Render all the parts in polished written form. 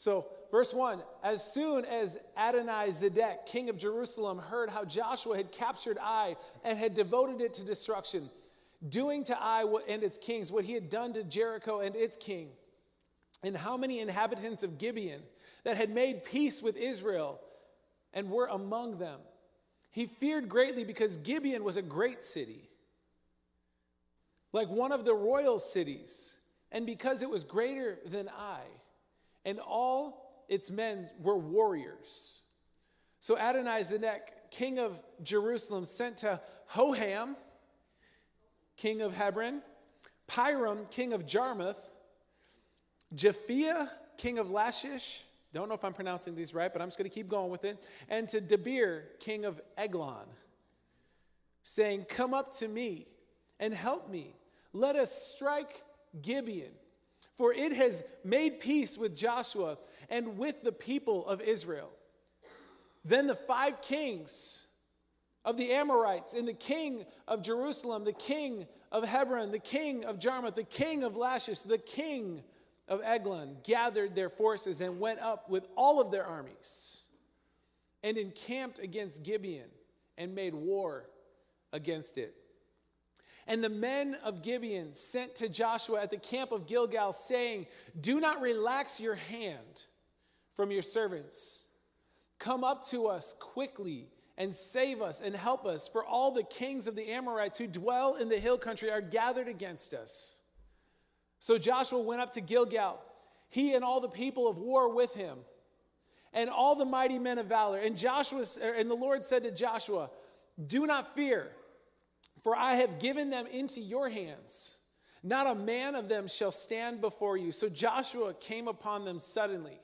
So, verse 1, as soon as Adonai-Zedek, king of Jerusalem, heard how Joshua had captured Ai and had devoted it to destruction, doing to Ai and its kings what he had done to Jericho and its king, and how many inhabitants of Gibeon that had made peace with Israel and were among them, he feared greatly because Gibeon was a great city, like one of the royal cities, and because it was greater than Ai, and all its men were warriors. So Adonai-Zedek, king of Jerusalem, sent to Hoham, king of Hebron, Piram, king of Jarmuth, Japhia, king of Lachish, don't know if I'm pronouncing these right, but I'm just going to keep going with it, and to Debir, king of Eglon, saying, come up to me and help me. Let us strike Gibeon, for it has made peace with Joshua and with the people of Israel. Then the 5 kings of the Amorites and the king of Jerusalem, the king of Hebron, the king of Jarmuth, the king of Lachish, the king of Eglon gathered their forces and went up with all of their armies and encamped against Gibeon and made war against it. And the men of Gibeon sent to Joshua at the camp of Gilgal, saying, do not relax your hand from your servants. Come up to us quickly and save us and help us, for all the kings of the Amorites who dwell in the hill country are gathered against us. So Joshua went up to Gilgal, he and all the people of war with him, and all the mighty men of valor. And the Lord said to Joshua, do not fear, for I have given them into your hands. Not a man of them shall stand before you. So Joshua came upon them suddenly,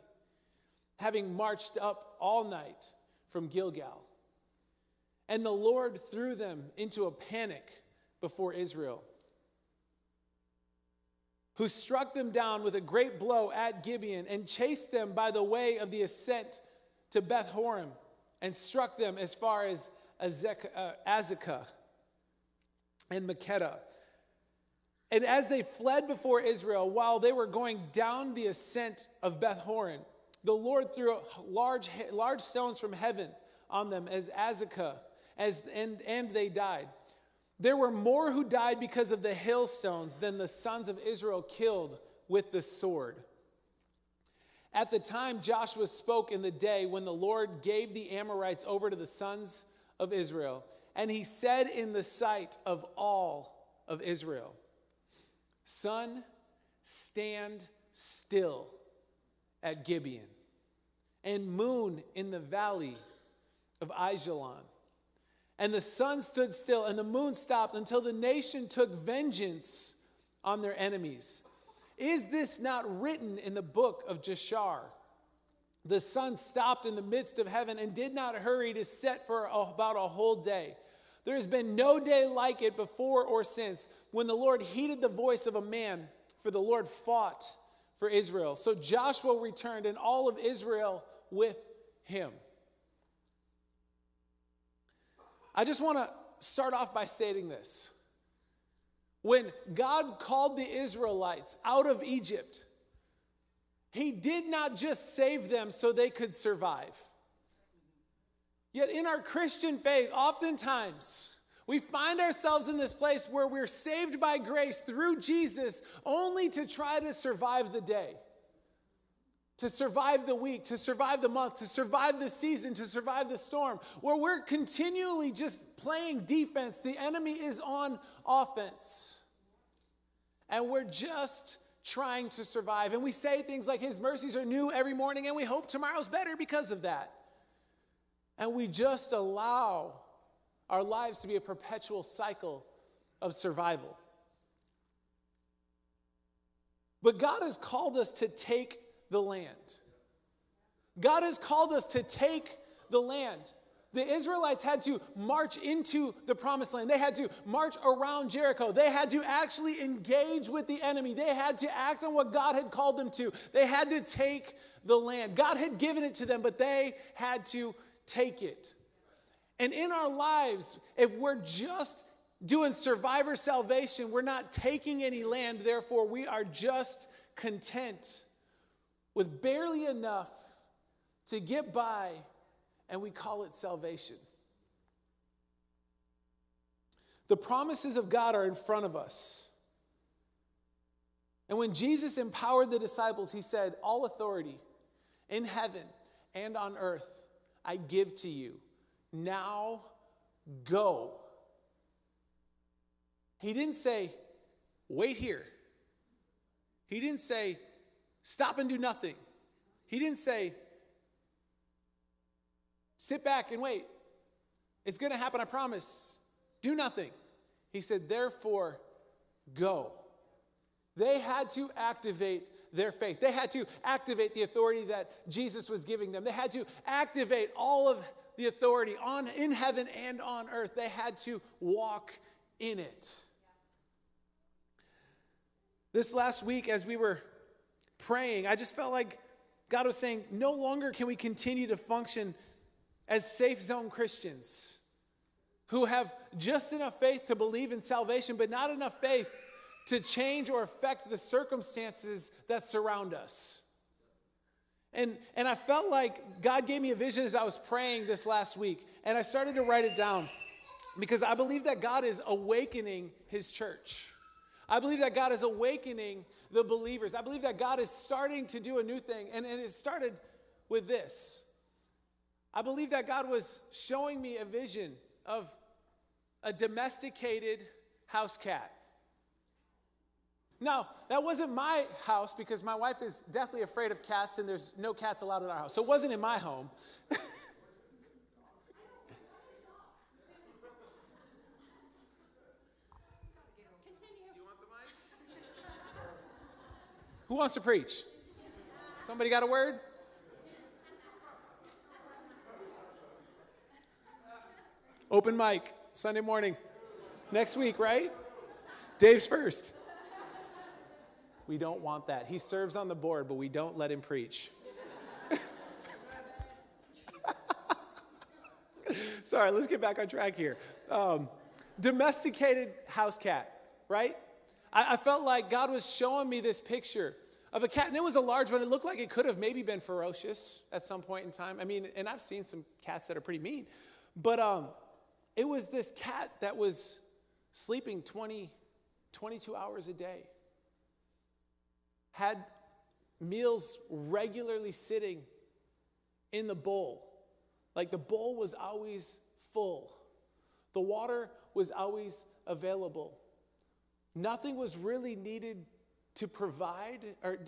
having marched up all night from Gilgal. And the Lord threw them into a panic before Israel, who struck them down with a great blow at Gibeon and chased them by the way of the ascent to Beth Horon and struck them as far as Azekah and Makkedah. And as they fled before Israel, while they were going down the ascent of Beth Horon, the Lord threw large stones from heaven on them as Azekah, and they died. There were more who died because of the hailstones than the sons of Israel killed with the sword. At the time Joshua spoke in the day when the Lord gave the Amorites over to the sons of Israel, and he said in the sight of all of Israel, sun, stand still at Gibeon, and moon in the valley of Aijalon. And the sun stood still, and the moon stopped until the nation took vengeance on their enemies. Is this not written in the book of Jashar? The sun stopped in the midst of heaven and did not hurry to set for about a whole day. There has been no day like it before or since, when the Lord heeded the voice of a man, for the Lord fought for Israel. So Joshua returned, and all of Israel with him. I just want to start off by stating this. When God called the Israelites out of Egypt, he did not just save them so they could survive. Yet in our Christian faith, oftentimes, we find ourselves in this place where we're saved by grace through Jesus only to try to survive the day, to survive the week, to survive the month, to survive the season, to survive the storm, where we're continually just playing defense. The enemy is on offense. And we're just trying to survive. And we say things like his mercies are new every morning, and we hope tomorrow's better because of that. And we just allow our lives to be a perpetual cycle of survival. But God has called us to take the land. God has called us to take the land. The Israelites had to march into the promised land. They had to march around Jericho. They had to actually engage with the enemy. They had to act on what God had called them to. They had to take the land. God had given it to them, but they had to take it. And in our lives, if we're just doing survivor salvation, we're not taking any land, therefore we are just content with barely enough to get by, and we call it salvation. The promises of God are in front of us. And when Jesus empowered the disciples, he said, all authority in heaven and on earth I give to you. Now go. He didn't say, wait here. He didn't say, stop and do nothing. He didn't say, sit back and wait. It's going to happen, I promise. Do nothing. He said, therefore, go. They had to activate their faith. They had to activate the authority that Jesus was giving them. They had to activate all of the authority in heaven and on earth. They had to walk in it. This last week, as we were praying, I just felt like God was saying, no longer can we continue to function as safe zone Christians who have just enough faith to believe in salvation, but not enough faith to change or affect the circumstances that surround us. And I felt like God gave me a vision as I was praying this last week, and I started to write it down because I believe that God is awakening his church. I believe that God is awakening the believers. I believe that God is starting to do a new thing, and it started with this. I believe that God was showing me a vision of a domesticated house cat. Now, that wasn't my house because my wife is deathly afraid of cats and there's no cats allowed in our house. So it wasn't in my home. Who wants to preach? Somebody got a word? Open mic, Sunday morning. Next week, right? Dave's first. We don't want that. He serves on the board, but we don't let him preach. Sorry, let's get back on track here. Domesticated house cat, right? I felt like God was showing me this picture of a cat, and it was a large one. It looked like it could have maybe been ferocious at some point in time. I mean, and I've seen some cats that are pretty mean. But it was this cat that was sleeping 22 hours a day. Had meals regularly sitting in the bowl. Like the bowl was always full. The water was always available. Nothing was really needed to provide or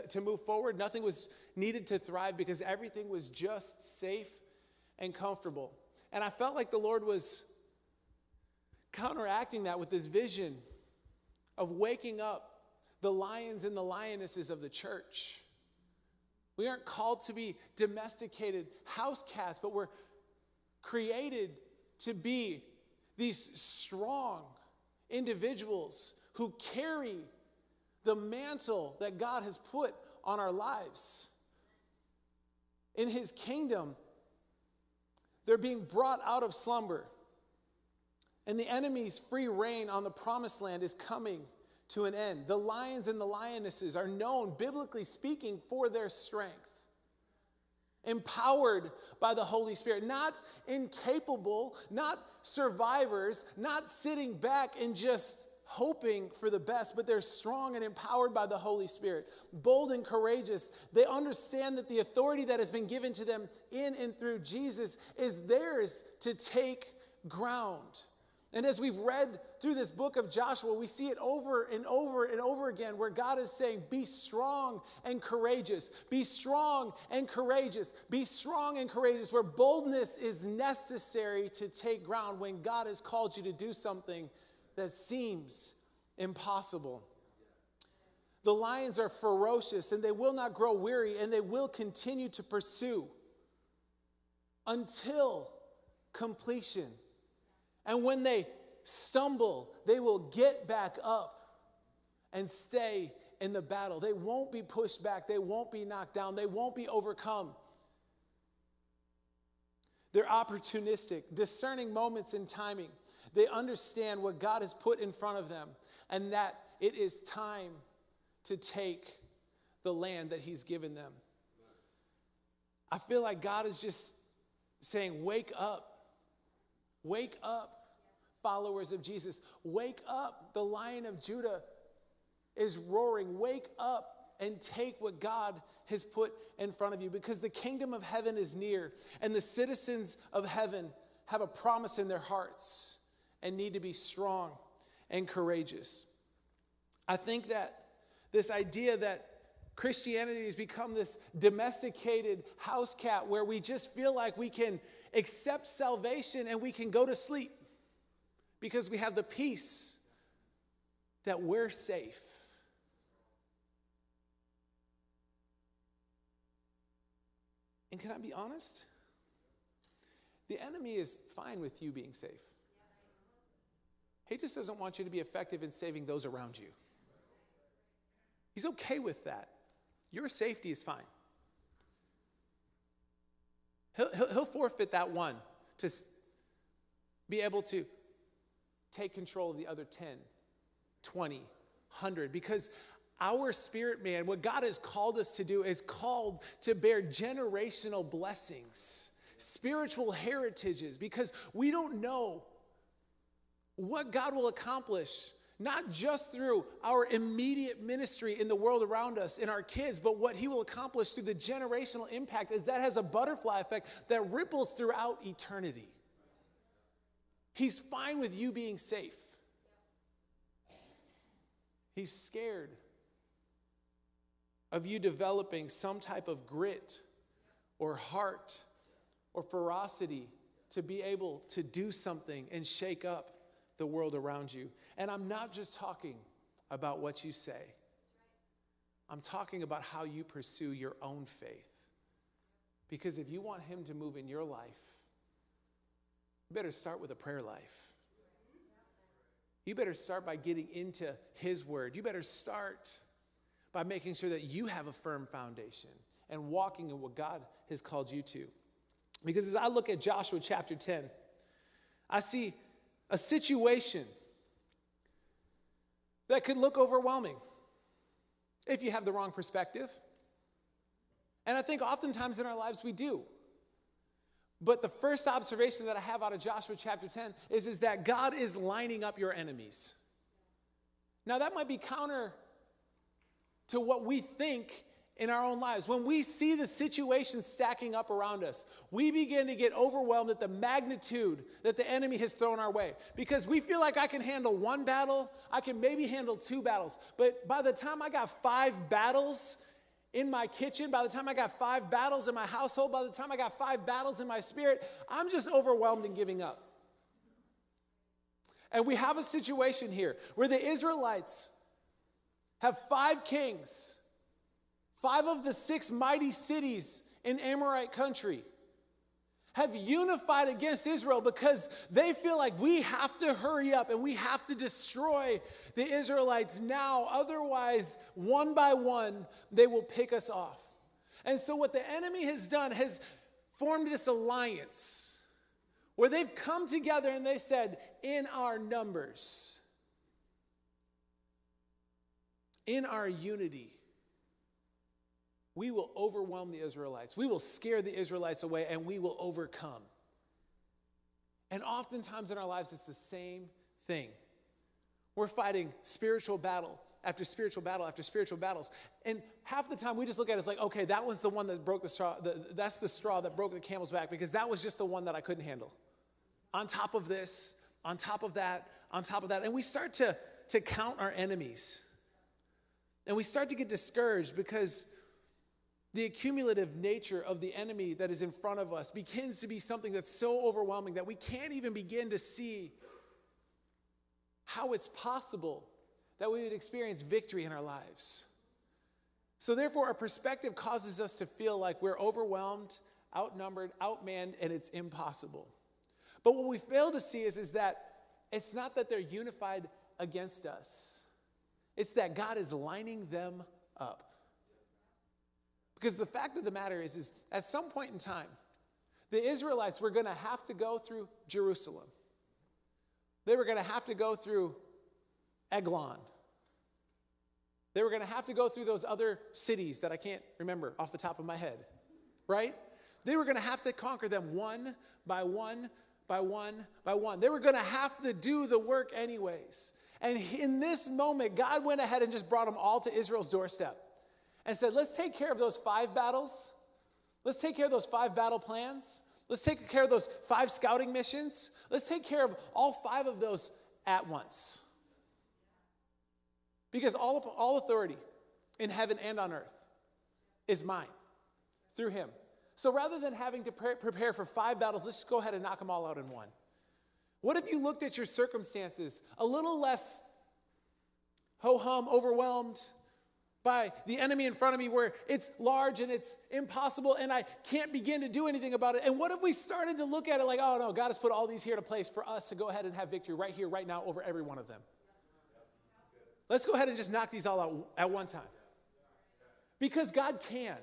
to move forward. Nothing was needed to thrive because everything was just safe and comfortable. And I felt like the Lord was counteracting that with this vision of waking up the lions and the lionesses of the church. We aren't called to be domesticated house cats, but we're created to be these strong individuals who carry the mantle that God has put on our lives. In his kingdom, they're being brought out of slumber. And the enemy's free reign on the promised land is coming to an end. The lions and the lionesses are known, biblically speaking, for their strength. Empowered by the Holy Spirit, not incapable, not survivors, not sitting back and just hoping for the best, but they're strong and empowered by the Holy Spirit, bold and courageous. They understand that the authority that has been given to them in and through Jesus is theirs to take ground. And as we've read through this book of Joshua, we see it over and over and over again where God is saying, be strong and courageous. Be strong and courageous. Be strong and courageous, where boldness is necessary to take ground when God has called you to do something that seems impossible. The lions are ferocious and they will not grow weary and they will continue to pursue until completion. And when they stumble, they will get back up and stay in the battle. They won't be pushed back. They won't be knocked down. They won't be overcome. They're opportunistic, discerning moments in timing. They understand what God has put in front of them and that it is time to take the land that he's given them. I feel like God is just saying, wake up, followers of Jesus. Wake up, the Lion of Judah is roaring. Wake up and take what God has put in front of you, because the kingdom of heaven is near, and the citizens of heaven have a promise in their hearts and need to be strong and courageous. I think that this idea that Christianity has become this domesticated house cat where we just feel like we can accept salvation and we can go to sleep because we have the peace that we're safe. And can I be honest? The enemy is fine with you being safe. He just doesn't want you to be effective in saving those around you. He's okay with that. Your safety is fine. He'll forfeit that one to be able to take control of the other 10, 20, 100, because our spirit man, what God has called us to do, is called to bear generational blessings, spiritual heritages, because we don't know what God will accomplish, not just through our immediate ministry in the world around us, in our kids, but what he will accomplish through the generational impact, is that has a butterfly effect that ripples throughout eternity. He's fine with you being safe. He's scared of you developing some type of grit or heart or ferocity to be able to do something and shake up the world around you. And I'm not just talking about what you say. I'm talking about how you pursue your own faith. Because if you want him to move in your life, you better start with a prayer life. You better start by getting into his word. You better start by making sure that you have a firm foundation and walking in what God has called you to. Because as I look at Joshua chapter 10, I see a situation that could look overwhelming if you have the wrong perspective. And I think oftentimes in our lives we do. But the first observation that I have out of Joshua chapter 10 is that God is lining up your enemies. Now that might be counter to what we think in our own lives. When we see the situation stacking up around us, we begin to get overwhelmed at the magnitude that the enemy has thrown our way. Because we feel like I can handle one battle, I can maybe handle 2 battles. But by the time I got 5 battles in my kitchen, by the time I got 5 battles in my household, by the time I got 5 battles in my spirit, I'm just overwhelmed and giving up. And we have a situation here where the Israelites have 5 kings, 5 of the 6 mighty cities in Amorite country have unified against Israel because they feel like we have to hurry up and we have to destroy the Israelites now. Otherwise, one by one, they will pick us off. And so what the enemy has done has formed this alliance where they've come together and they said, in our numbers, in our unity, we will overwhelm the Israelites. We will scare the Israelites away and we will overcome. And oftentimes in our lives, it's the same thing. We're fighting spiritual battle after spiritual battle after spiritual battles. And half the time we just look at it as like, okay, that was the one that broke the straw. That's the straw that broke the camel's back because that was just the one that I couldn't handle. On top of this, on top of that, on top of that. And we start to count our enemies. And we start to get discouraged because the accumulative nature of the enemy that is in front of us begins to be something that's so overwhelming that we can't even begin to see how it's possible that we would experience victory in our lives. So therefore, our perspective causes us to feel like we're overwhelmed, outnumbered, outmanned, and it's impossible. But what we fail to see is that it's not that they're unified against us. It's that God is lining them up. Because the fact of the matter is at some point in time, the Israelites were going to have to go through Jerusalem. They were going to have to go through Eglon. They were going to have to go through those other cities that I can't remember off the top of my head, right? They were going to have to conquer them one by one by one by one. They were going to have to do the work anyways. And in this moment, God went ahead and just brought them all to Israel's doorstep and said, let's take care of those 5 battles. Let's take care of those 5 battle plans. Let's take care of those 5 scouting missions. Let's take care of all 5 of those at once. Because all authority in heaven and on earth is mine through him. So rather than having to prepare for 5 battles, let's just go ahead and knock them all out in one. What if you looked at your circumstances a little less ho-hum, overwhelmed by the enemy in front of me where it's large and it's impossible and I can't begin to do anything about it? And what if we started to look at it like, oh no, God has put all these here to place for us to go ahead and have victory right here, right now over every one of them. Let's go ahead and just knock these all out at one time. Because God can.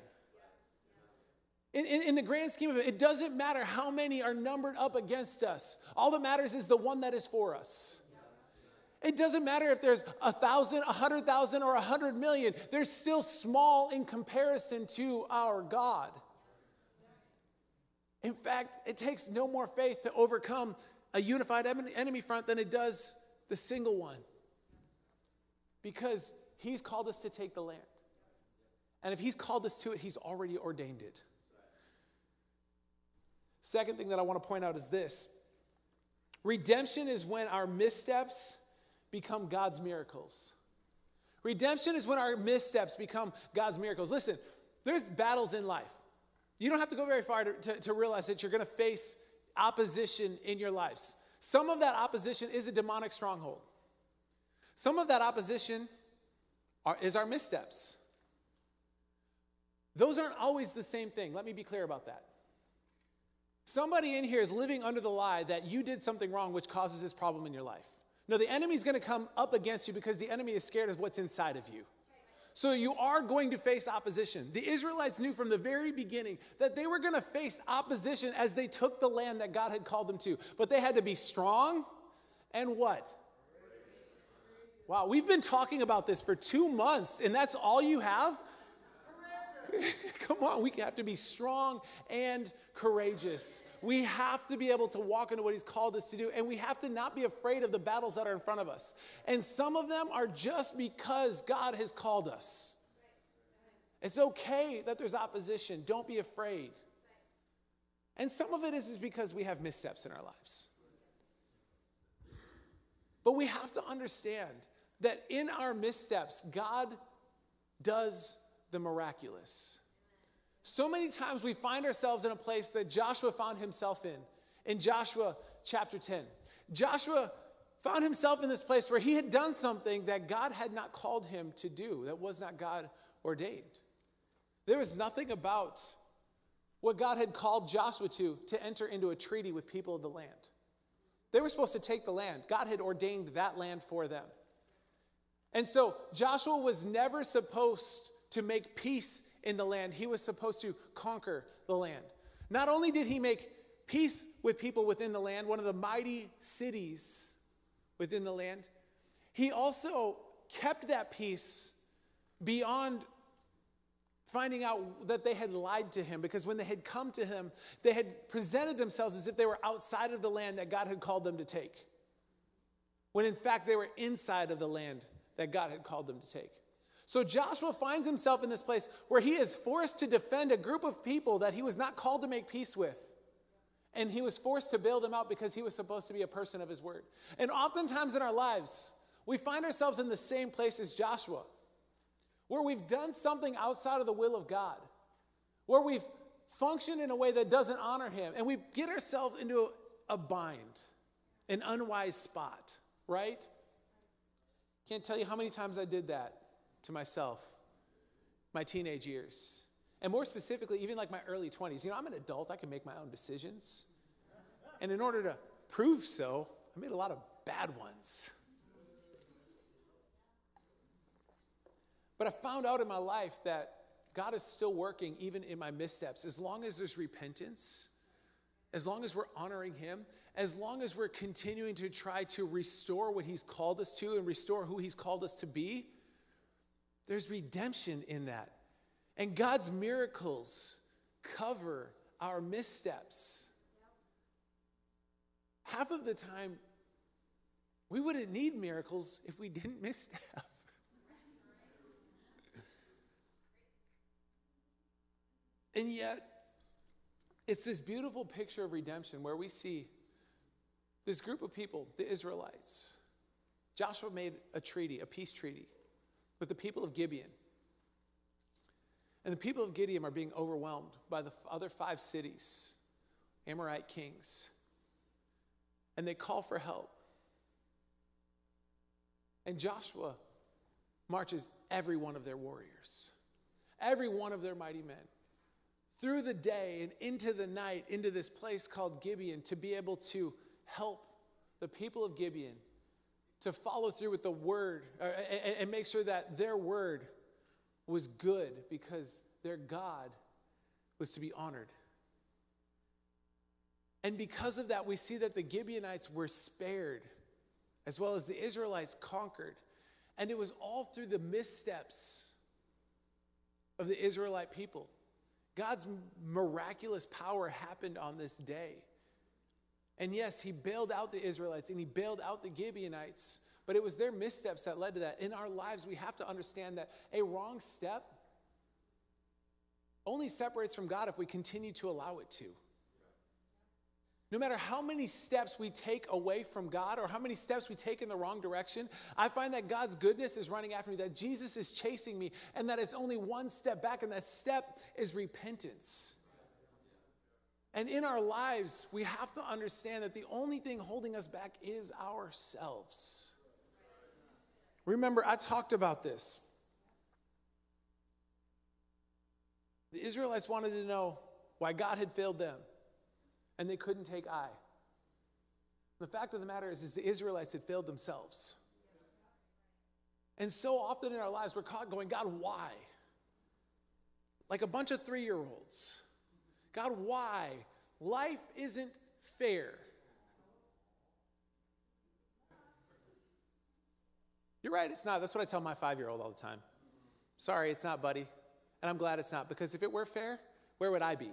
In the grand scheme of it, it doesn't matter how many are numbered up against us. All that matters is the one that is for us. It doesn't matter if there's 1,000, 100,000, or 100 million. They're still small in comparison to our God. In fact, it takes no more faith to overcome a unified enemy front than it does the single one. Because he's called us to take the land. And if he's called us to it, he's already ordained it. Second thing that I want to point out is this. Redemption is when our missteps become God's miracles. Redemption is when our missteps become God's miracles. Listen, there's battles in life. You don't have to go very far to realize that you're going to face opposition in your lives. Some of that opposition is a demonic stronghold. Some of that opposition is our missteps. Those aren't always the same thing. Let me be clear about that. Somebody in here is living under the lie that you did something wrong which causes this problem in your life. No, the enemy's going to come up against you because the enemy is scared of what's inside of you. So you are going to face opposition. The Israelites knew from the very beginning that they were going to face opposition as they took the land that God had called them to. But they had to be strong and what? Wow, we've been talking about this for 2 months, and that's all you have? Come on, we have to be strong and courageous. We have to be able to walk into what he's called us to do, and we have to not be afraid of the battles that are in front of us. And some of them are just because God has called us. It's okay that there's opposition. Don't be afraid. And some of it is because we have missteps in our lives. But we have to understand that in our missteps, God does the miraculous. So many times we find ourselves in a place that Joshua found himself in Joshua chapter 10. Joshua found himself in this place where he had done something that God had not called him to do, that was not God ordained. There was nothing about what God had called Joshua to enter into a treaty with people of the land. They were supposed to take the land. God had ordained that land for them. And so Joshua was never supposed to make peace in the land. He was supposed to conquer the land. Not only did he make peace with people within the land, one of the mighty cities within the land, he also kept that peace beyond finding out that they had lied to him, because when they had come to him, they had presented themselves as if they were outside of the land that God had called them to take, when in fact they were inside of the land that God had called them to take. So Joshua finds himself in this place where he is forced to defend a group of people that he was not called to make peace with. And he was forced to bail them out because he was supposed to be a person of his word. And oftentimes in our lives, we find ourselves in the same place as Joshua, where we've done something outside of the will of God, where we've functioned in a way that doesn't honor him, and we get ourselves into a bind, an unwise spot, right? Can't tell you how many times I did that to myself, my teenage years. And more specifically, even like my early 20s. You know, I'm an adult. I can make my own decisions. And in order to prove so, I made a lot of bad ones. But I found out in my life that God is still working even in my missteps. As long as there's repentance, as long as we're honoring him, as long as we're continuing to try to restore what he's called us to and restore who he's called us to be, There's redemption in that. And God's miracles cover our missteps. Half of the time, we wouldn't need miracles if we didn't misstep. And yet, it's this beautiful picture of redemption where we see this group of people, the Israelites. Joshua made a peace treaty with the people of Gibeon. And the people of Gibeon are being overwhelmed by the other 5 cities, Amorite kings. And they call for help. And Joshua marches every one of their warriors, every one of their mighty men, through the day and into the night, into this place called Gibeon, to be able to help the people of Gibeon to follow through with the word and make sure that their word was good because their God was to be honored. And because of that, we see that the Gibeonites were spared, as well as the Israelites conquered. And it was all through the missteps of the Israelite people. God's miraculous power happened on this day. And yes, he bailed out the Israelites and he bailed out the Gibeonites, but it was their missteps that led to that. In our lives, we have to understand that a wrong step only separates from God if we continue to allow it to. No matter how many steps we take away from God or how many steps we take in the wrong direction, I find that God's goodness is running after me, that Jesus is chasing me, and that it's only one step back, and that step is repentance. And in our lives, we have to understand that the only thing holding us back is ourselves. Remember, I talked about this. The Israelites wanted to know why God had failed them, and they couldn't take Ai. The fact of the matter is the Israelites had failed themselves. And so often in our lives, we're caught going, God, why? Like a bunch of 3-year-olds. God, why? Life isn't fair. You're right, it's not. That's what I tell my 5-year-old all the time. Sorry, it's not, buddy. And I'm glad it's not, because if it were fair, where would I be?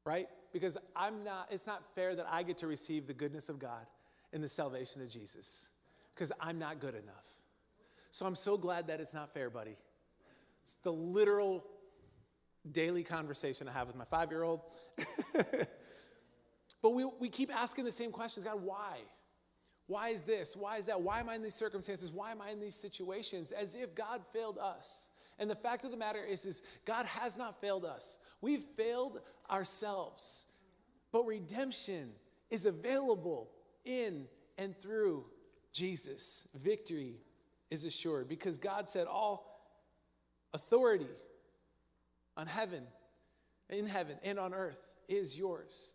Right? Because it's not fair that I get to receive the goodness of God and the salvation of Jesus, because I'm not good enough. So I'm so glad that it's not fair, buddy. It's the literal daily conversation I have with my 5-year-old. But we keep asking the same questions. God, why? Why is this? Why is that? Why am I in these circumstances? Why am I in these situations? As if God failed us. And the fact of the matter is God has not failed us. We've failed ourselves. But redemption is available in and through Jesus. Victory is assured because God said all authority in heaven and on earth is yours.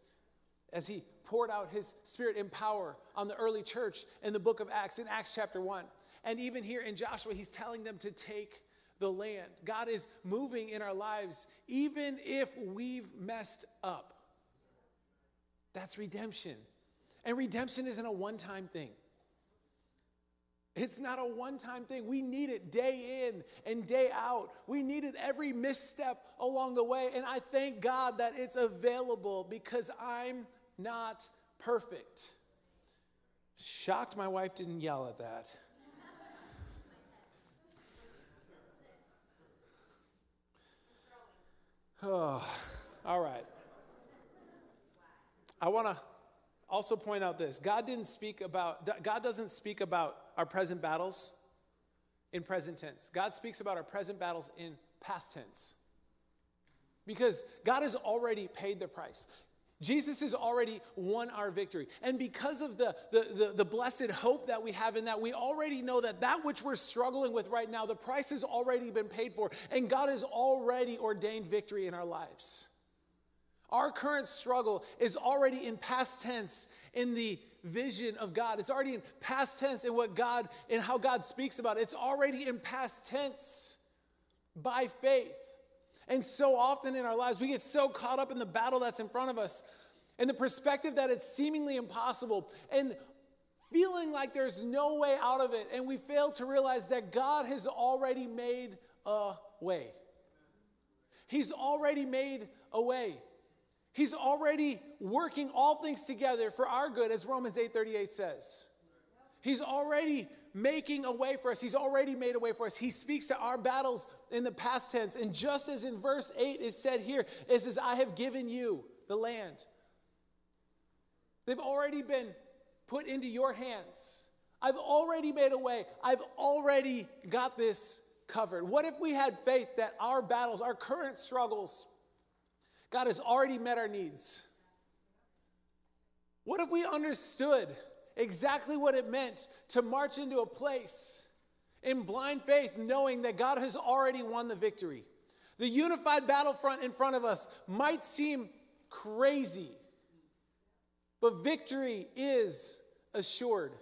As he poured out his spirit in power on the early church in the book of Acts, in Acts chapter 1. And even here in Joshua, he's telling them to take the land. God is moving in our lives, even if we've messed up. That's redemption. And redemption isn't a one-time thing. It's not a one-time thing. We need it day in and day out. We need it every misstep along the way. And I thank God that it's available because I'm not perfect. Shocked my wife didn't yell at that. Oh, all right. I want to also point out this. God doesn't speak about our present battles in present tense. God speaks about our present battles in past tense. Because God has already paid the price. Jesus has already won our victory. And because of the blessed hope that we have in that, we already know that which we're struggling with right now, the price has already been paid for. And God has already ordained victory in our lives. Our current struggle is already in past tense in the vision of God. It's already in past tense in how God speaks about it. It's already in past tense by faith. And so often in our lives, we get so caught up in the battle that's in front of us and the perspective that it's seemingly impossible. And feeling like there's no way out of it, and we fail to realize that God has already made a way. He's already made a way. He's already working all things together for our good, as Romans 8:38 says. He's already making a way for us. He's already made a way for us. He speaks to our battles in the past tense. And just as in verse 8 it said here, it says, I have given you the land. They've already been put into your hands. I've already made a way. I've already got this covered. What if we had faith that our battles, our current struggles, God has already met our needs? What if we understood exactly what it meant to march into a place in blind faith, knowing that God has already won the victory? The unified battlefront in front of us might seem crazy, but victory is assured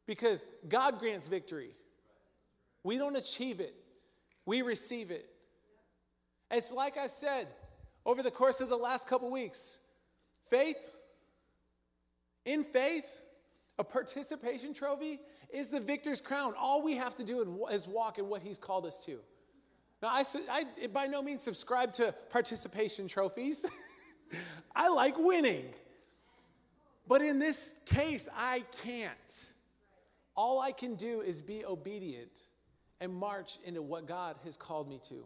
because God grants victory. We don't achieve it. We receive it. It's like I said over the course of the last couple weeks. In faith, a participation trophy is the victor's crown. All we have to do is walk in what he's called us to. Now, I by no means subscribe to participation trophies. I like winning. But in this case, I can't. All I can do is be obedient and march into what God has called me to.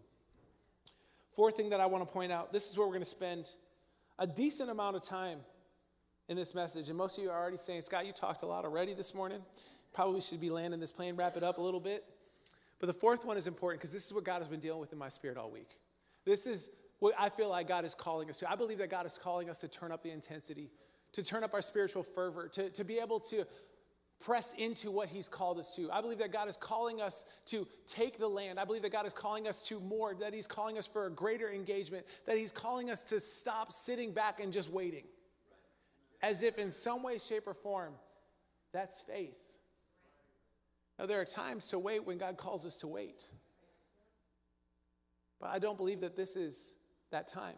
Fourth thing that I want to point out, this is where we're going to spend a decent amount of time in this message. And most of you are already saying, Scott, you talked a lot already this morning. Probably should be landing this plane, wrap it up a little bit. But the fourth one is important because this is what God has been dealing with in my spirit all week. This is what I feel like God is calling us to. I believe that God is calling us to turn up the intensity, to turn up our spiritual fervor, to be able to press into what he's called us to. I believe that God is calling us to take the land. I believe that God is calling us to more, that he's calling us for a greater engagement, that he's calling us to stop sitting back and just waiting. As if in some way, shape, or form, that's faith. Now, there are times to wait when God calls us to wait. But I don't believe that this is that time.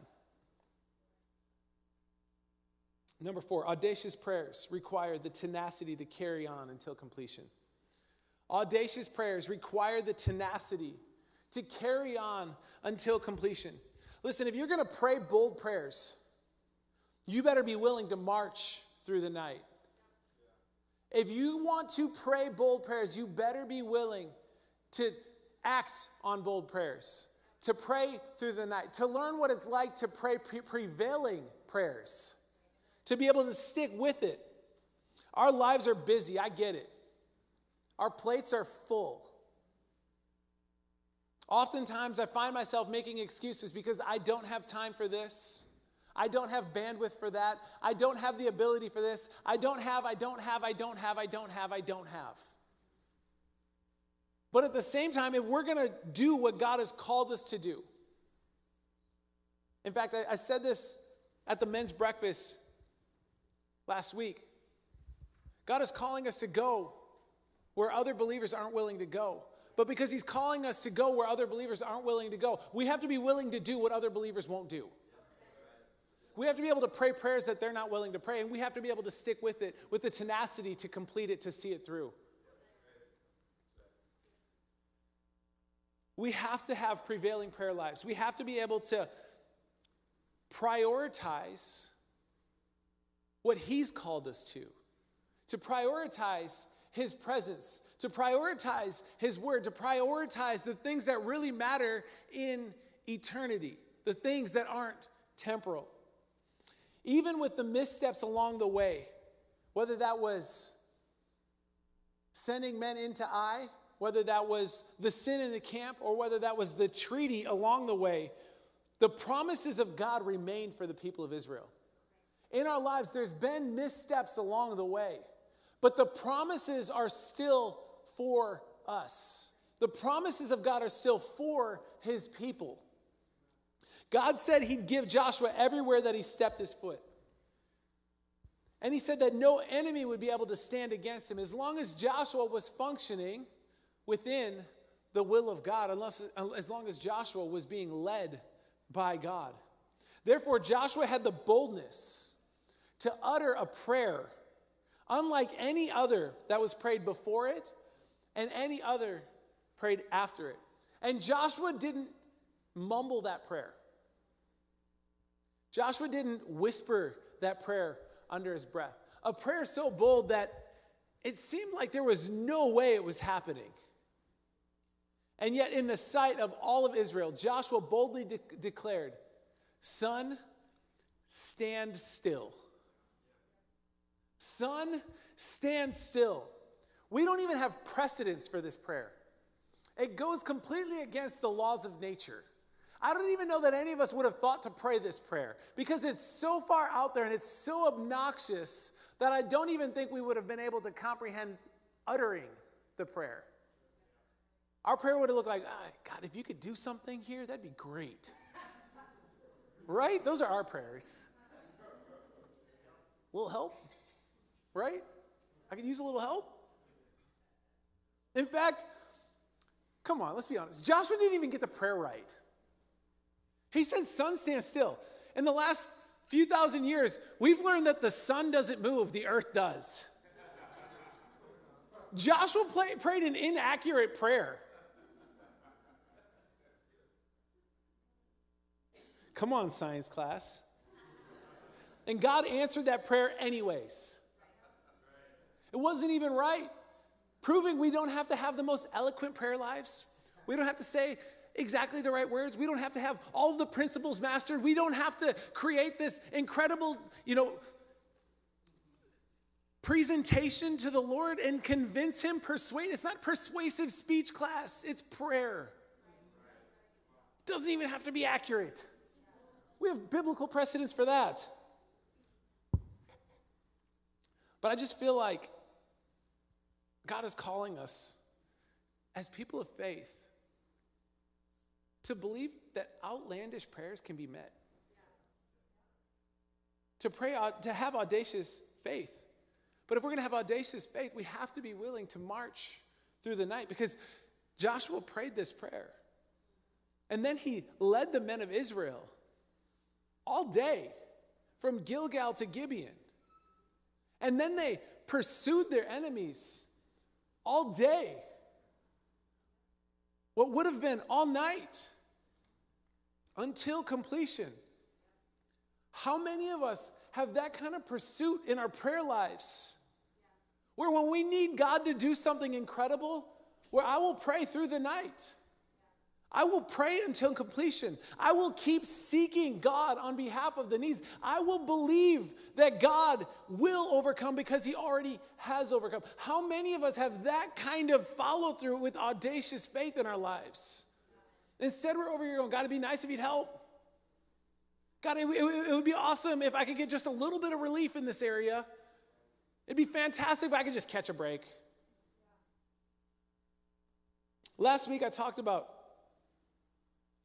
Number 4, audacious prayers require the tenacity to carry on until completion. Audacious prayers require the tenacity to carry on until completion. Listen, if you're going to pray bold prayers, you better be willing to march through the night. If you want to pray bold prayers, you better be willing to act on bold prayers, to pray through the night, to learn what it's like to pray prevailing prayers, to be able to stick with it. Our lives are busy, I get it. Our plates are full. Oftentimes I find myself making excuses because I don't have time for this. I don't have bandwidth for that. I don't have the ability for this. I don't have. But at the same time, if we're going to do what God has called us to do. In fact, I said this at the men's breakfast last week. God is calling us to go where other believers aren't willing to go. But because he's calling us to go where other believers aren't willing to go, we have to be willing to do what other believers won't do. We have to be able to pray prayers that they're not willing to pray, and we have to be able to stick with it, with the tenacity to complete it, to see it through. We have to have prevailing prayer lives. We have to be able to prioritize what he's called us to prioritize his presence, to prioritize his word, to prioritize the things that really matter in eternity, the things that aren't temporal. Even with the missteps along the way, whether that was sending men into Ai, whether that was the sin in the camp, or whether that was the treaty along the way, the promises of God remain for the people of Israel. In our lives, there's been missteps along the way, but the promises are still for us. The promises of God are still for his people. God said he'd give Joshua everywhere that he stepped his foot. And he said that no enemy would be able to stand against him as long as Joshua was functioning within the will of God, as long as Joshua was being led by God. Therefore, Joshua had the boldness to utter a prayer unlike any other that was prayed before it and any other prayed after it. And Joshua didn't mumble that prayer. Joshua didn't whisper that prayer under his breath. A prayer so bold that it seemed like there was no way it was happening. And yet, in the sight of all of Israel, Joshua boldly declared, "Sun, stand still." Sun, stand still. We don't even have precedence for this prayer. It goes completely against the laws of nature. I don't even know that any of us would have thought to pray this prayer because it's so far out there and it's so obnoxious that I don't even think we would have been able to comprehend uttering the prayer. Our prayer would have looked like, God, if you could do something here, that'd be great. Right? Those are our prayers. A little help? Right? I could use a little help. In fact, come on, let's be honest. Joshua didn't even get the prayer right. He said, "Sun, stand still." In the last few thousand years, we've learned that the sun doesn't move, the earth does. Joshua prayed an inaccurate prayer. Come on, science class. And God answered that prayer anyways. It wasn't even right. Proving we don't have to have the most eloquent prayer lives. We don't have to say exactly the right words. We don't have to have all of the principles mastered. We don't have to create this incredible, presentation to the Lord and convince him, persuade. It's not persuasive speech class. It's prayer. It doesn't even have to be accurate. We have biblical precedents for that. But I just feel like God is calling us as people of faith to believe that outlandish prayers can be met. To pray, to have audacious faith. But if we're going to have audacious faith, we have to be willing to march through the night, because Joshua prayed this prayer. And then he led the men of Israel all day from Gilgal to Gibeon. And then they pursued their enemies all day. What would have been all night until completion. How many of us have that kind of pursuit in our prayer lives? Where when we need God to do something incredible, where I will pray through the night. I will pray until completion. I will keep seeking God on behalf of the needs. I will believe that God will overcome because he already has overcome. How many of us have that kind of follow through with audacious faith in our lives? Instead, we're over here going, God, it'd be nice if you'd help. God, it would be awesome if I could get just a little bit of relief in this area. It'd be fantastic if I could just catch a break. Last week I talked about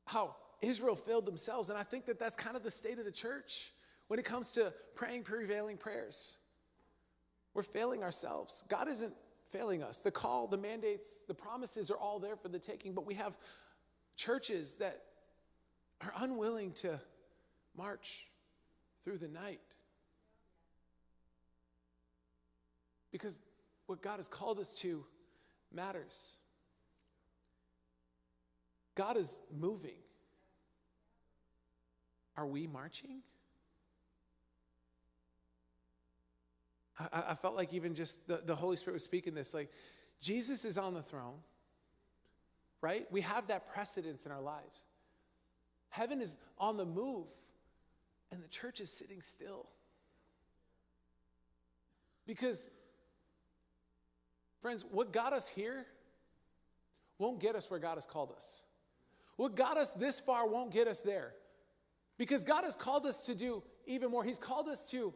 how Israel failed themselves, and I think that that's kind of the state of the church when it comes to praying prevailing prayers. We're failing ourselves. God isn't failing us. The call, the mandates, the promises are all there for the taking, but we have churches that are unwilling to march through the night. Because what God has called us to matters. God is moving. Are we marching? I felt like even just the Holy Spirit was speaking this, like Jesus is on the throne, right? We have that precedence in our lives. Heaven is on the move, and the church is sitting still. Because, friends, what got us here won't get us where God has called us. What got us this far won't get us there. Because God has called us to do even more. He's called us to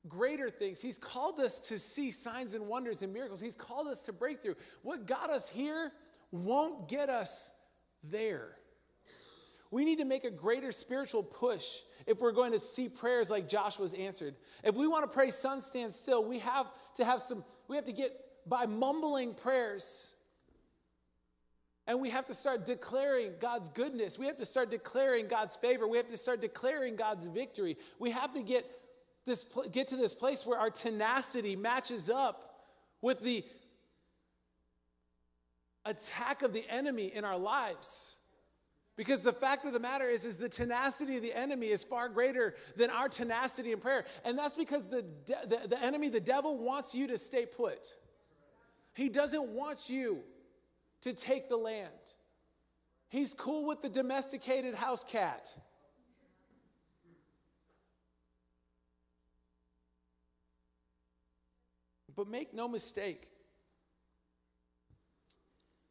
greater things. He's called us to see signs and wonders and miracles. He's called us to breakthrough. What got us here won't get us there. We need to make a greater spiritual push if we're going to see prayers like Joshua's answered. If we want to pray, sun stand still, we have to get by mumbling prayers. And we have to start declaring God's goodness. We have to start declaring God's favor. We have to start declaring God's victory. We have to get get to this place where our tenacity matches up with the attack of the enemy in our lives. Because the fact of the matter is the tenacity of the enemy is far greater than our tenacity in prayer. And that's because the enemy, the devil, wants you to stay put. He doesn't want you to take the land. He's cool with the domesticated house cat. But make no mistake,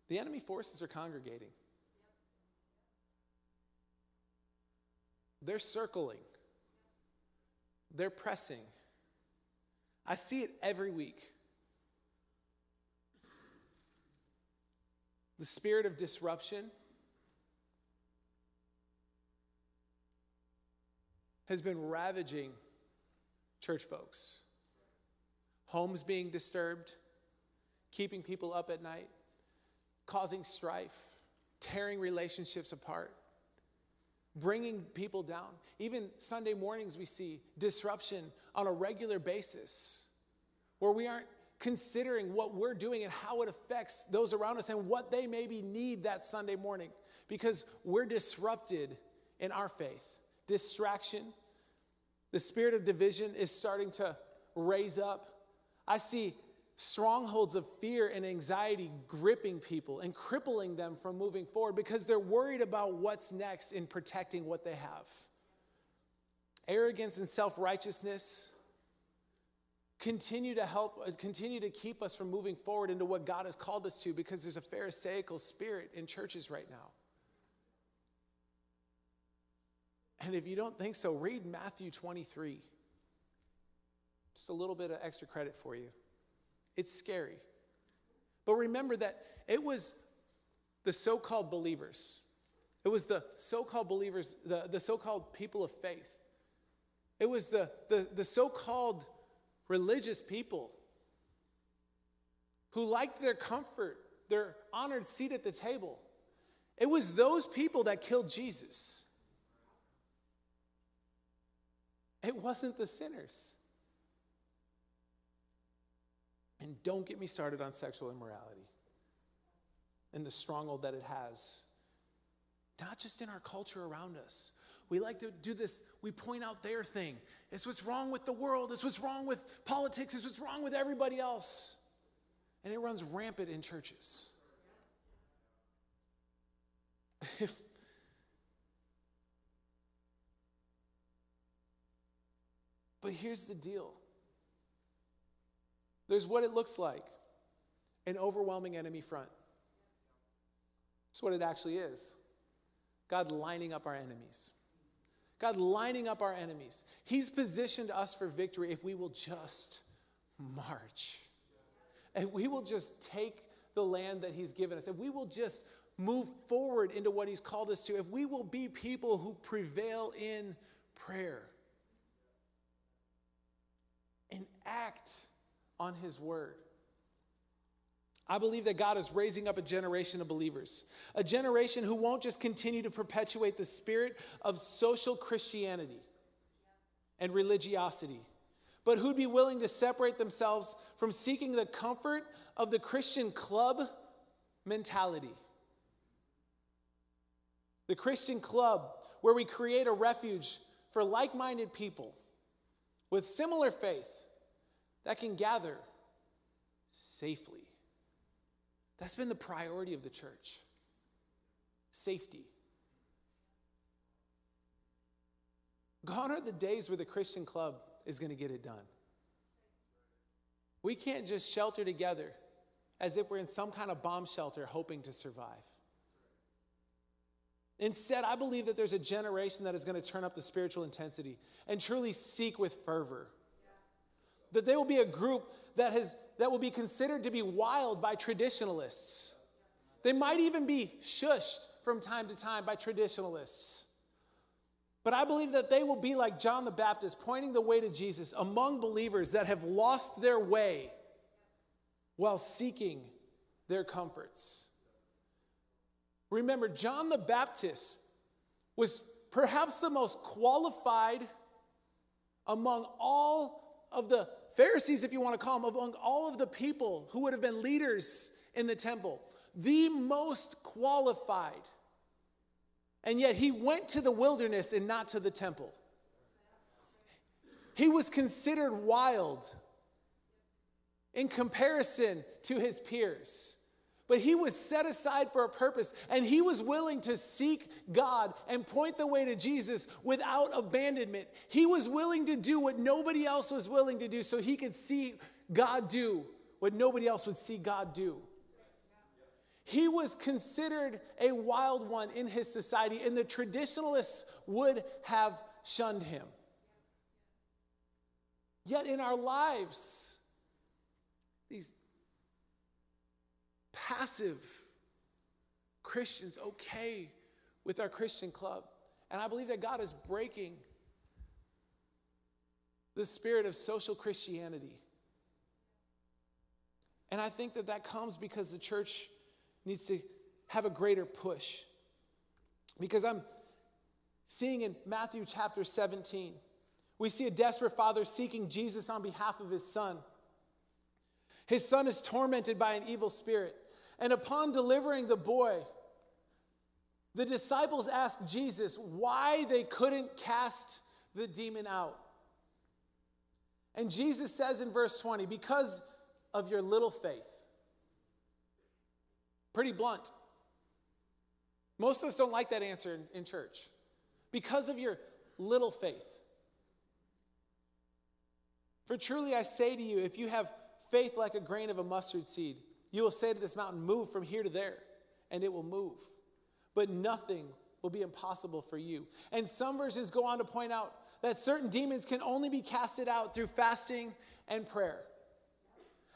the enemy forces are congregating. They're circling. They're pressing. I see it every week. The spirit of disruption has been ravaging church folks. Homes being disturbed, keeping people up at night, causing strife, tearing relationships apart, bringing people down. Even Sunday mornings we see disruption on a regular basis where we aren't considering what we're doing and how it affects those around us and what they maybe need that Sunday morning because we're disrupted in our faith. Distraction, the spirit of division is starting to raise up. I see strongholds of fear and anxiety gripping people and crippling them from moving forward because they're worried about what's next in protecting what they have. Arrogance and self-righteousness continue to keep us from moving forward into what God has called us to because there's a Pharisaical spirit in churches right now. And if you don't think so, read Matthew 23. Just a little bit of extra credit for you. It's scary. But remember that it was the so-called believers. It was the so-called believers, the so-called people of faith. It was the so-called religious people who liked their comfort, their honored seat at the table. It was those people that killed Jesus. It wasn't the sinners. And don't get me started on sexual immorality and the stronghold that it has, not just in our culture around us. We like to do this, we point out their thing. It's what's wrong with the world. It's what's wrong with politics. It's what's wrong with everybody else. And it runs rampant in churches. But here's the deal. There's what it looks like, an overwhelming enemy front. That's what it actually is. God lining up our enemies. God lining up our enemies. He's positioned us for victory if we will just march. If we will just take the land that he's given us. If we will just move forward into what he's called us to. If we will be people who prevail in prayer. And act on his word. I believe that God is raising up a generation of believers, a generation who won't just continue to perpetuate the spirit of social Christianity and religiosity, but who'd be willing to separate themselves from seeking the comfort of the Christian club mentality. The Christian club, where we create a refuge for like-minded people with similar faith that can gather safely. That's been the priority of the church. Safety. Gone are the days where the Christian club is going to get it done. We can't just shelter together as if we're in some kind of bomb shelter hoping to survive. Instead, I believe that there's a generation that is going to turn up the spiritual intensity and truly seek with fervor. That they will be a group that will be considered to be wild by traditionalists. They might even be shushed from time to time by traditionalists. But I believe that they will be like John the Baptist, pointing the way to Jesus among believers that have lost their way while seeking their comforts. Remember, John the Baptist was perhaps the most qualified among all of the Pharisees, if you want to call them, among all of the people who would have been leaders in the temple, the most qualified. And yet he went to the wilderness and not to the temple. He was considered wild in comparison to his peers. But he was set aside for a purpose, and he was willing to seek God and point the way to Jesus without abandonment. He was willing to do what nobody else was willing to do so he could see God do what nobody else would see God do. He was considered a wild one in his society, and the traditionalists would have shunned him. Yet in our lives, these passive Christians okay with our Christian club. And I believe that God is breaking the spirit of social Christianity. And I think that that comes because the church needs to have a greater push. Because I'm seeing in Matthew chapter 17, we see a desperate father seeking Jesus on behalf of his son. His son is tormented by an evil spirit. And upon delivering the boy, the disciples asked Jesus why they couldn't cast the demon out. And Jesus says in verse 20, because of your little faith. Pretty blunt. Most of us don't like that answer in church. Because of your little faith. For truly I say to you, if you have faith like a grain of a mustard seed, you will say to this mountain, move from here to there, and it will move. But nothing will be impossible for you. And some versions go on to point out that certain demons can only be casted out through fasting and prayer.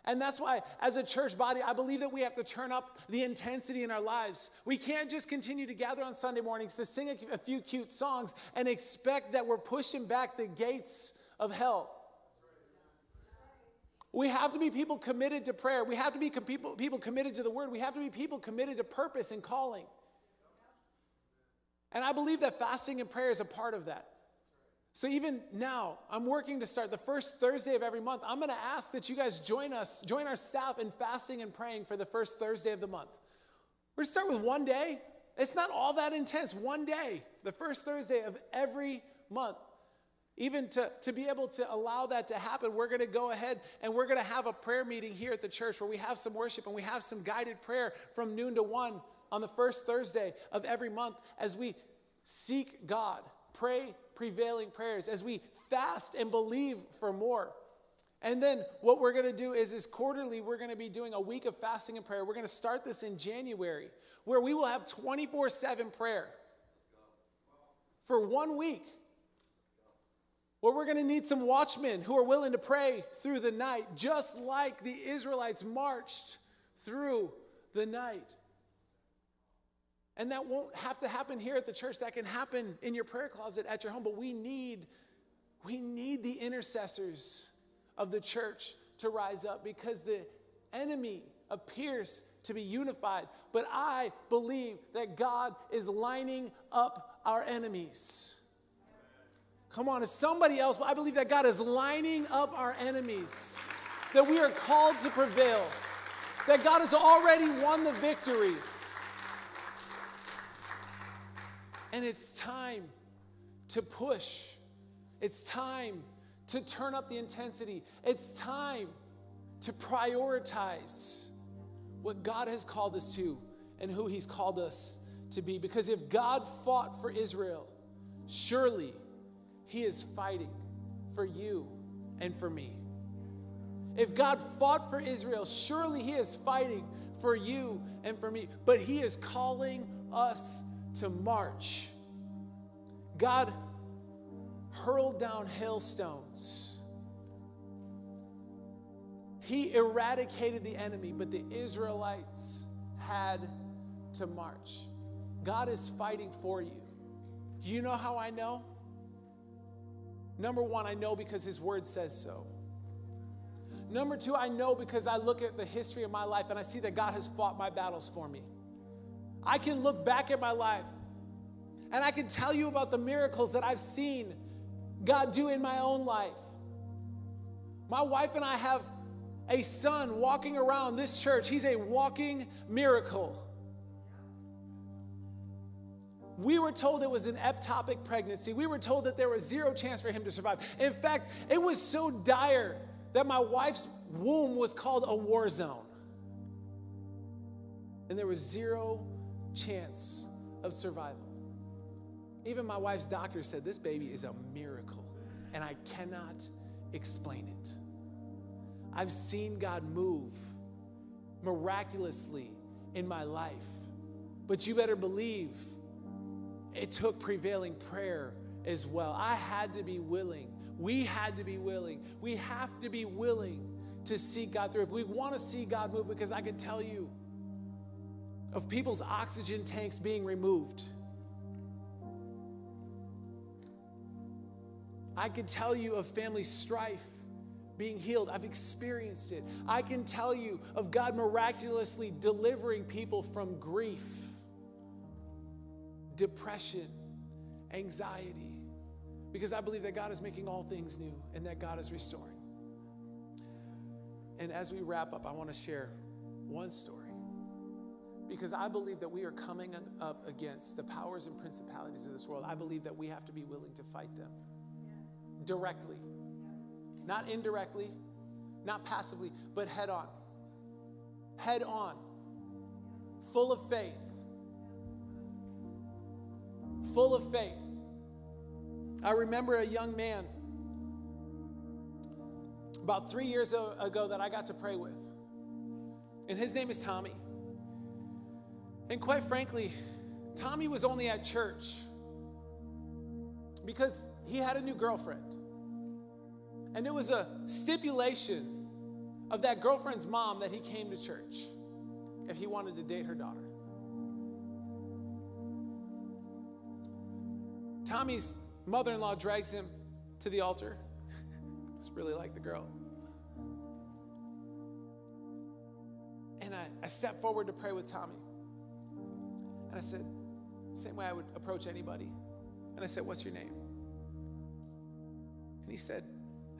And that's why, as a church body, I believe that we have to turn up the intensity in our lives. We can't just continue to gather on Sunday mornings to sing a few cute songs and expect that we're pushing back the gates of hell. We have to be people committed to prayer. We have to be people committed to the word. We have to be people committed to purpose and calling. And I believe that fasting and prayer is a part of that. So even now, I'm working to start the first Thursday of every month. I'm going to ask that you guys join our staff in fasting and praying for the first Thursday of the month. We're going to start with one day. It's not all that intense. One day, the first Thursday of every month. Even to be able to allow that to happen, we're going to go ahead and we're going to have a prayer meeting here at the church where we have some worship and we have some guided prayer from noon to 1 on the first Thursday of every month as we seek God, pray prevailing prayers, as we fast and believe for more. And then what we're going to do is quarterly, we're going to be doing a week of fasting and prayer. We're going to start this in January where we will have 24/7 prayer for 1 week. Well, we're going to need some watchmen who are willing to pray through the night, just like the Israelites marched through the night. And that won't have to happen here at the church. That can happen in your prayer closet at your home. But we need the intercessors of the church to rise up because the enemy appears to be unified. But I believe that God is lining up our enemies. Come on, is somebody else? But I believe that God is lining up our enemies, that we are called to prevail, that God has already won the victory. And it's time to push. It's time to turn up the intensity. It's time to prioritize what God has called us to and who he's called us to be. Because if God fought for Israel, surely he is fighting for you and for me. If God fought for Israel, surely he is fighting for you and for me. But he is calling us to march. God hurled down hailstones. He eradicated the enemy, but the Israelites had to march. God is fighting for you. Do you know how I know? Number one, I know because his word says so. Number two, I know because I look at the history of my life and I see that God has fought my battles for me. I can look back at my life and I can tell you about the miracles that I've seen God, do in my own life. My wife and I have a son walking around this church. He's a walking miracle. We were told it was an ectopic pregnancy. We were told that there was zero chance for him to survive. In fact, it was so dire that my wife's womb was called a war zone. And there was zero chance of survival. Even my wife's doctor said, this baby is a miracle, and I cannot explain it. I've seen God move miraculously in my life, but you better believe it took prevailing prayer as well. I had to be willing. We had to be willing. We have to be willing to see God through. If we want to see God move, because I can tell you of people's oxygen tanks being removed. I can tell you of family strife being healed. I've experienced it. I can tell you of God miraculously delivering people from grief, depression, anxiety, because I believe that God is making all things new and that God is restoring. And as we wrap up, I want to share one story, because I believe that we are coming up against the powers and principalities of this world. I believe that we have to be willing to fight them directly, not indirectly, not passively, but head on. Head on, full of faith. Full of faith. I remember a young man about 3 years ago that I got to pray with. And his name is Tommy. And quite frankly, Tommy was only at church because he had a new girlfriend. And it was a stipulation of that girlfriend's mom that he came to church if he wanted to date her daughter. Tommy's mother-in-law drags him to the altar. Just really like the girl. And I stepped forward to pray with Tommy. And I said, same way I would approach anybody. And I said, what's your name? And he said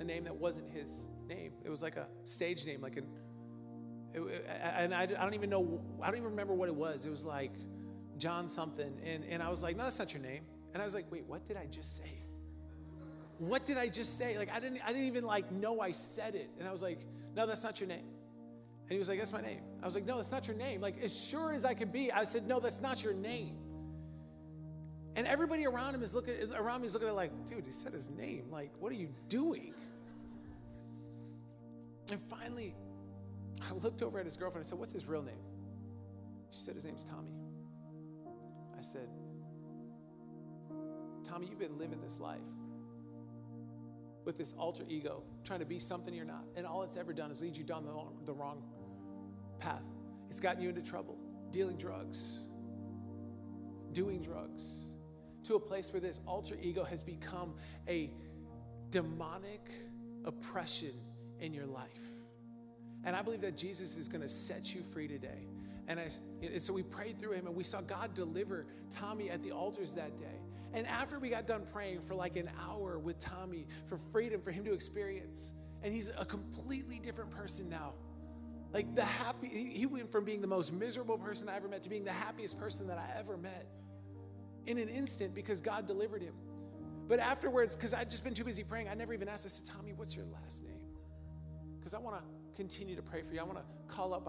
a name that wasn't his name. It was like a stage name, and I don't even remember what it was. It was like John something. And I was like, no, that's not your name. And I was like, wait, what did I just say? What did I just say? Like, I didn't even know I said it. And I was like, no, that's not your name. And he was like, that's my name. I was like, no, that's not your name. Like, as sure as I could be, I said, no, that's not your name. And everybody around me is looking at it like, dude, he said his name. Like, what are you doing? And finally, I looked over at his girlfriend. I said, what's his real name? She said, his name's Tommy. I said, Tommy, you've been living this life with this alter ego, trying to be something you're not. And all it's ever done is lead you down the wrong path. It's gotten you into trouble, dealing drugs, doing drugs, to a place where this alter ego has become a demonic oppression in your life. And I believe that Jesus is going to set you free today. And so we prayed through him, and we saw God deliver Tommy at the altars that day. And after we got done praying for like an hour with Tommy for freedom, for him to experience, and he's a completely different person now. Like he went from being the most miserable person I ever met to being the happiest person that I ever met in an instant, because God delivered him. But afterwards, because I'd just been too busy praying, I never even asked. I said, Tommy, what's your last name? Because I want to continue to pray for you. I want to call up